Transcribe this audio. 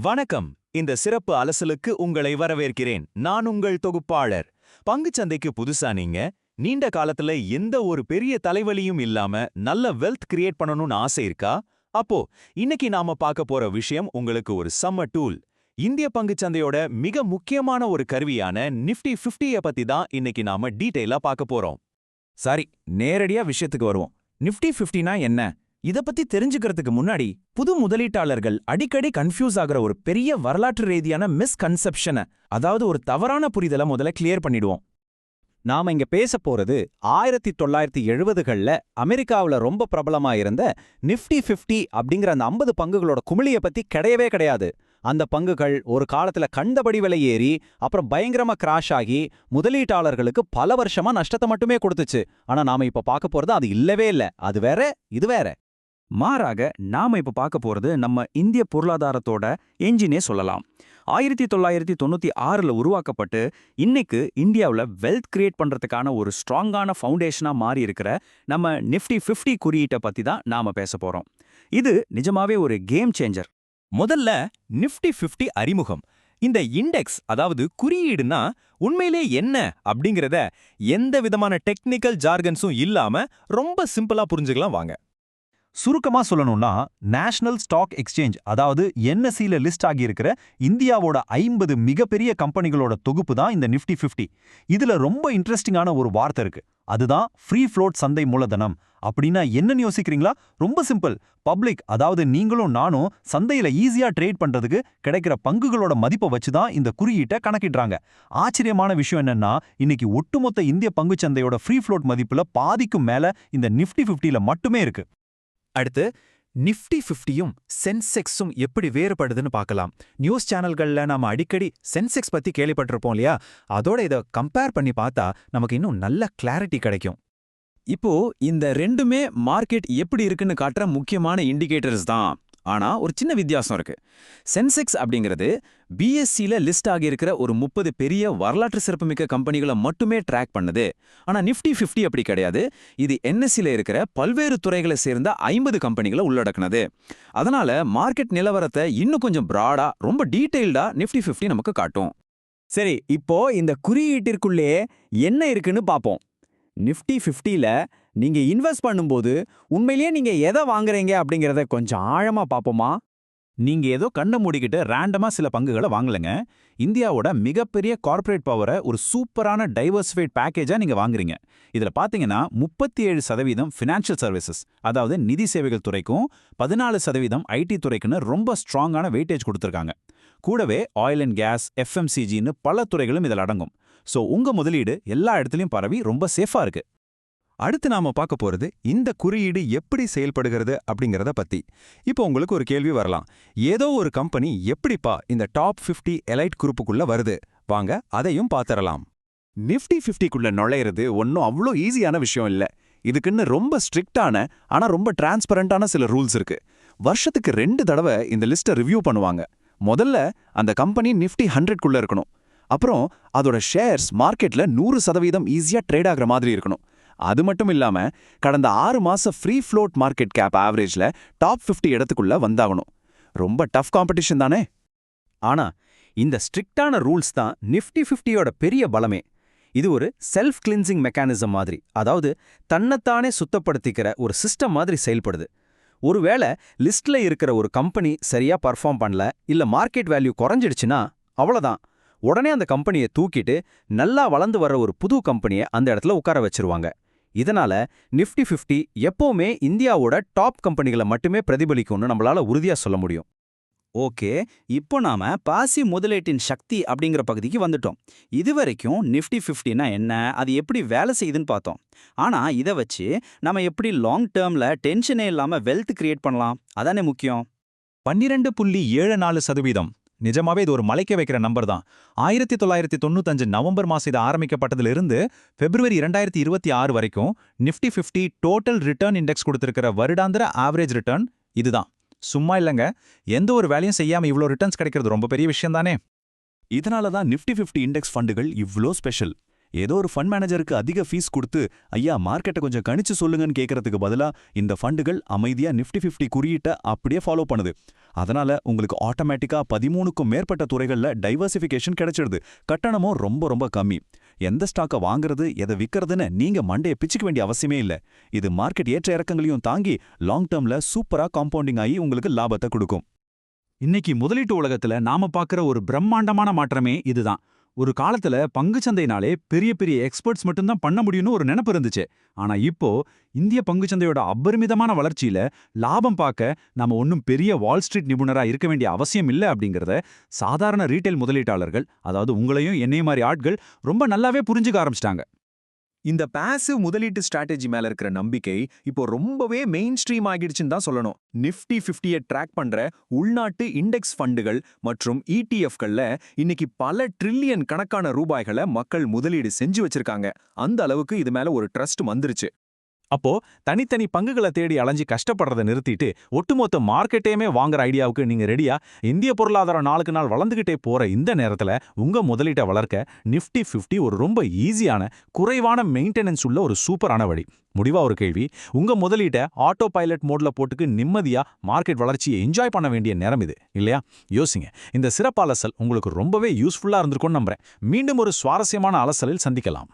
வணக்கம். இந்த சிறப்பு அலசலுக்கு உங்களை வரவேற்கிறேன். நான் உங்கள் தொகுப்பாளர். பங்குச்சந்தைக்கு புதுசா நீங்க நீண்ட காலத்துல எந்த ஒரு பெரிய தலைவலியும் இல்லாம நல்ல வெல்த் கிரியேட் பண்ணணும்னு ஆசை இருக்கா? அப்போ இன்னைக்கு நாம பார்க்க போற விஷயம் உங்களுக்கு ஒரு செம்ம டூல். இந்திய பங்குச்சந்தையோட மிக முக்கியமான ஒரு கருவியான நிஃப்டி 50 பத்தி தான் இன்னைக்கு நாம டீடைலா பார்க்க போறோம். சரி, நேரடியா விஷயத்துக்கு வருவோம். நிஃப்டி 50னா என்ன? இத பத்தி தெரிஞ்சுக்கிறதுக்கு முன்னாடி புது முதலீட்டாளர்கள் அடிக்கடி கன்ஃபியூஸ் ஆகிற ஒரு பெரிய வரலாற்று ரீதியான மிஸ்கன்செப்ஷனை, அதாவது ஒரு தவறான புரிதலை முதல்ல கிளியர் பண்ணிடுவோம். நாம இங்க பேச போறது 1970கள்ல அமெரிக்காவுல ரொம்ப பிரபலமா இருந்த நிஃப்டி 50 அப்படிங்கிற அந்த 50 பங்குகளோட குமிழிய பத்தி கிடையவே கிடையாது. அந்த பங்குகள் ஒரு காலத்துல கண்டபடி விலை ஏறி அப்புறம் பயங்கரமா கிராஷ் ஆகி முதலீட்டாளர்களுக்கு பல வருஷமா நஷ்டத்தை மட்டுமே கொடுத்துச்சு. ஆனா நாம இப்ப பார்க்க போறது அது இல்லவே இல்ல. அது வேற, இது வேற. மாறாக நாம இப்ப பார்க்க போறது நம்ம இந்திய பொருளாதாரத்தோட என்ஜினே சொல்லலாம். 1996ல உருவாக்கப்பட்டு இன்னைக்கு இந்தியாவுல வெல்த் கிரியேட் பண்றதுக்கான ஒரு ஸ்ட்ராங்கான ஃபவுண்டேஷனா மாறி இருக்கிற நம்ம நிஃப்டி 50 குறியீட்டை பத்தி தான் நாம பேச போறோம். இது நிஜமாவே ஒரு கேம் சேஞ்சர். முதல்ல நிஃப்டி 50 அறிமுகம். இந்த இண்டெக்ஸ், அதாவது குறியீடுனா உண்மையிலே என்ன அப்படிங்கறத எந்த விதமான டெக்னிக்கல் ஜார்கன்ஸும் இல்லாம ரொம்ப சிம்பிளா புரிஞ்சுக்கலாம் வாங்க. சுருக்கமா சொல்லணும்னா, நேஷனல் ஸ்டாக் எக்ஸ்சேஞ்ச், அதாவது என்எஸ்சில லிஸ்ட் ஆகியிருக்கிற இந்தியாவோட 50 மிகப்பெரிய கம்பெனிகளோட தொகுப்பு தான் இந்த நிஃப்டி 50. இதுல ரொம்ப இன்ட்ரெஸ்டிங்கான ஒரு வார்த்தை இருக்கு. அதுதான் ஃப்ரீ ஃப்ளோட் சந்தை மூலதனம். அப்படின்னா என்னன்னு யோசிக்கிறீங்களா? ரொம்ப சிம்பிள். பப்ளிக், அதாவது நீங்களும் நானும் சந்தையில ஈஸியா ட்ரேட் பண்றதுக்கு கிடைக்கிற பங்குகளோட மதிப்பை வச்சுதான் இந்த குறியீட்டை கணக்கிடுறாங்க. ஆச்சரியமான விஷயம் என்னன்னா, இன்னைக்கு ஒட்டுமொத்த இந்திய பங்குச்சந்தையோட ஃப்ரீ ஃப்ளோட் மதிப்புல பாதிக்கும் மேல இந்த நிஃப்டி 50ல மட்டுமே இருக்கு. அடுத்து நிஃப்டி 50யும் சென்செக்ஸும் எப்படி வேறுபடுதுன்னு பார்க்கலாம். நியூஸ் சேனல்கள்ல நாம அடிக்கடி சென்செக்ஸ் பத்தி கேள்விப்பட்டிருப்போம் இல்லையா? அதோட இதை கம்பேர் பண்ணி பார்த்தா நமக்கு இன்னும் நல்ல கிளாரிட்டி கிடைக்கும். இப்போ இந்த ரெண்டுமே மார்க்கெட் எப்படி இருக்குன்னு காட்டுற முக்கியமான இண்டிகேட்டர்ஸ் தான். ஆனா ஒரு சின்ன வித்தியாசம் இருக்கு. சென்செக்ஸ் அப்படிங்கிறது பிஎஸ்சில லிஸ்ட் ஆகியிருக்கிற ஒரு 30 பெரிய வரலாற்று சிறப்புமிக்க கம்பெனிகளை மட்டுமே ட்ராக் பண்ணுது. ஆனா நிஃப்டி 50 அப்படி கிடையாது. இது என்எஸ்சில இருக்கிற பல்வேறு துறைகளை சேர்ந்த 50 கம்பெனிகளை உள்ளடக்குனது. அதனால மார்க்கெட் நிலவரத்தை இன்னும் கொஞ்சம் பிராடா, ரொம்ப டீடைல்டா நிஃப்டி 50 நமக்கு காட்டும். சரி, இப்போ இந்த குறியீட்டிற்குள்ளே என்ன இருக்குன்னு பாப்போம். நிஃப்டி 50ல நீங்க இன்வெஸ்ட் பண்ணும்போது உண்மையிலேயே நீங்க எதை வாங்குறீங்க அப்படிங்கறத கொஞ்சம் ஆழமா பாப்போமா? நீங்க ஏதோ கண்ண மூடிக்கிட்டு ரேண்டமா சில பங்குகளை வாங்கலங்க. இந்தியாவோட மிகப்பெரிய கார்ப்பரேட் பவரை ஒரு சூப்பரான டைவர்சிஃபைட் பேக்கேஜா நீங்க வாங்குறீங்க. இதுல பாத்தீங்கன்னா 37% ஃபினான்ஷியல் சர்வீசஸ், அதாவது நிதி சேவைகள் துறைக்கும், 14% ஐடி துறைக்குன்னு ரொம்ப ஸ்ட்ராங்கான வெயிட்டேஜ் கொடுத்திருக்காங்க. கூடவே ஆயில் அண்ட் கேஸ், எஃப்எம்சிஜின்னு பல துறைகளும் இதில் அடங்கும். ஸோ உங்க முதலீடு எல்லா இடத்துலையும் பரவி ரொம்ப சேஃபா இருக்கு. அடுத்து நாம பார்க்க போறது இந்த குறியீடு எப்படி செயல்படுகிறது அப்படிங்கறத பத்தி. இப்போ உங்களுக்கு ஒரு கேள்வி வரலாம். ஏதோ ஒரு கம்பெனி எப்படிப்பா இந்த டாப் 50 எலைட் குரூப்புக்குள்ள வருது? வாங்க அதையும் பாத்திரலாம். நிஃப்டி 50க்குள்ள நுழையிறது ஒன்னும் அவ்வளோ ஈஸியான விஷயம் இல்ல. இதுக்குன்னு ரொம்ப ஸ்ட்ரிக்டான ஆனா ரொம்ப டிரான்ஸ்பரண்டான சில ரூல்ஸ் இருக்கு. வருஷத்துக்கு 2 தடவை இந்த லிஸ்ட்டை ரிவ்யூ பண்ணுவாங்க. முதல்ல அந்த கம்பெனி நிஃப்டி 100க்குள்ள இருக்கணும். அப்புறம் அதோட ஷேர்ஸ் மார்க்கெட்ல 100% ஈஸியா ட்ரேட் ஆகிற மாதிரி இருக்கணும். அது மட்டும் இல்லாம கடந்த 6 மாச ஃப்ரீ ஃப்ளோட் மார்க்கெட் கேப் ஆவரேஜ்ல டாப் 50 இடத்துக்குள்ள வந்தாகணும். ரொம்ப டஃப் காம்படிஷன் தானே? ஆனா இந்த ஸ்ட்ரிக்டான ரூல்ஸ் தான் நிஃப்டி 50யோட பெரிய பலமே. இது ஒரு செல்ஃப் கிளின்சிங் மெக்கானிசம் மாதிரி, அதாவது தன்னைத்தானே சுத்தப்படுத்திக்கிற ஒரு சிஸ்டம் மாதிரி செயல்படுது. ஒருவேளை லிஸ்ட்ல இருக்கிற ஒரு கம்பெனி சரியா பர்ஃபார்ம் பண்ணல, இல்ல மார்க்கெட் வேல்யூ குறைஞ்சிடுச்சுன்னா அவ்வளவுதான். உடனே அந்த கம்பெனியை தூக்கிட்டு நல்லா வளர்ந்து வர ஒரு புது கம்பெனியை அந்த இடத்துல உட்கார வச்சிருவாங்க. இதனால நிஃப்டி 50 எப்பவுமே இந்தியாவோட டாப் கம்பெனிகளை மட்டுமே பிரதிபலிக்கும்னு நம்மளால உறுதியா சொல்ல முடியும். ஓகே, இப்போ நாம பாசிவ் முதலீட்டின் சக்தி அப்படிங்கிற பகுதிக்கு வந்துட்டோம். இதுவரைக்கும் நிஃப்டி 50னா என்ன, அது எப்படி வேலை செய்யுதுன்னு பார்த்தோம். ஆனா இதை வச்சு நம்ம எப்படி லாங் டேர்ம்ல டென்ஷனே இல்லாம வெல்த் கிரியேட் பண்ணலாம், அதானே முக்கியம். 12.74%. நிஜமாவே இது ஒரு மலைக்க வைக்கிற நம்பர் தான். 1995 நவம்பர் மாசம் இது ஆரம்பிக்கப்பட்டதிலிருந்து பிப்ரவரி 2026 வரைக்கும் நிஃப்டி 50 டோட்டல் ரிட்டர்ன் இண்டெக்ஸ் கொடுத்திருக்கிற வருடாந்திர ஆவரேஜ் ரிட்டர்ன் இதுதான். சும்மா இல்லங்க, எந்த ஒரு வேலையும் செய்யாம இவ்ளோ ரிட்டர்ன்ஸ் கிடைக்கிறது ரொம்ப பெரிய விஷயம் தானே. இதனால தான் நிஃப்டி 50 இண்டெக்ஸ் ஃபண்டுகள் இவ்ளோ ஸ்பெஷல். ஏதோ ஒரு ஃபண்ட் மேனேஜருக்கு அதிக ஃபீஸ் கொடுத்து ஐயா மார்க்கெட்டை கொஞ்சம் கணிச்சு சொல்லுங்கன்னு கேட்கறதுக்கு பதிலா இந்த ஃபண்டுகள் அமைதியா நிஃப்டி 50 குறியீட்டை அப்படியே ஃபாலோ பண்ணுது. அதனால உங்களுக்கு ஆட்டோமேட்டிக்கா 13க்கும் மேற்பட்ட துறைகள்ல டைவர்சிஃபிகேஷன் கிடைச்சிடுது. கட்டணமும் ரொம்ப ரொம்ப கம்மி. எந்த ஸ்டாக்கை வாங்குறது எதை விற்கிறதுன்னு நீங்க மண்டையை பிச்சுக்க வேண்டிய அவசியமே இல்ல. இது மார்க்கெட் ஏற்ற இறக்கங்களையும் தாங்கி லாங் டேர்ம்ல சூப்பரா காம்பவுண்டிங் ஆகி உங்களுக்கு லாபத்தை கொடுக்கும். இன்னைக்கு முதலீட்டு உலகத்துல நாம பார்க்குற ஒரு பிரம்மாண்டமான மாற்றமே இதுதான். ஒரு காலத்துல பங்குச்சந்தைனாலே பெரிய பெரிய எக்ஸ்பர்ட்ஸ் மட்டும்தான் பண்ண முடியும்னு ஒரு நினைப்பு இருந்துச்சு. ஆனா இப்போ இந்திய பங்குச்சந்தையோட அபரிமிதமான வளர்ச்சியில லாபம் பார்க்க நாம ஒன்றும் பெரிய வால் ஸ்ட்ரீட் நிபுணரா இருக்க வேண்டிய அவசியம் இல்லை அப்படிங்கறத சாதாரண ரீட்டைல் முதலீட்டாளர்கள், அதாவது உங்களையும் என்னைய மாதிரி ஆட்கள் ரொம்ப நல்லாவே புரிஞ்சுக்க ஆரம்பிச்சிட்டாங்க. இந்த பாசிவ் முதலீட்டு ஸ்ட்ராட்டஜி மேல இருக்கிற நம்பிக்கை இப்போ ரொம்பவே மெயின் ஸ்ட்ரீம் ஆகிடுச்சுன்னு தான் சொல்லணும். நிஃப்டி 50-ய ட்ராக் பண்ற உள்நாட்டு இண்டெக்ஸ் ஃபண்டுகள் மற்றும் இடிஎஃப்கள்ல இன்னைக்கு பல ட்ரில்லியன் கணக்கான ரூபாய்களை மக்கள் முதலீடு செஞ்சு வச்சிருக்காங்க. அந்த அளவுக்கு இது மேல ஒரு ட்ரஸ்ட் வந்துருச்சு. அப்போ தனித்தனி பங்குகளை தேடி அலைஞ்சு கஷ்டப்படுறதை நிறுத்திட்டு ஒட்டுமொத்த மார்க்கெட்டையுமே வாங்குற ஐடியாவுக்கு நீங்க ரெடியா? இந்திய பொருளாதாரம் நாளுக்கு நாள் வளர்ந்துகிட்டே போற இந்த நேரத்துல உங்க முதலீட்டை வளர்க்க நிஃப்டி 50 ஒரு ரொம்ப ஈஸியான, குறைவான மெயின்டெனன்ஸ் உள்ள ஒரு சூப்பரான வழி. முடிவா ஒரு கேள்வி, உங்க முதலீட்டை ஆட்டோ பைலட் மோட்ல போட்டுக்கு நிம்மதியா மார்க்கெட் வளர்ச்சியை என்ஜாய் பண்ண வேண்டிய நேரம் இது இல்லையா? யோசிங்க. இந்த சிறப்பு அலசல் உங்களுக்கு ரொம்பவே யூஸ்ஃபுல்லா இருந்திருக்கும்னு நம்புறேன். மீண்டும் ஒரு சுவாரஸ்யமான அலசலில் சந்திக்கலாம்.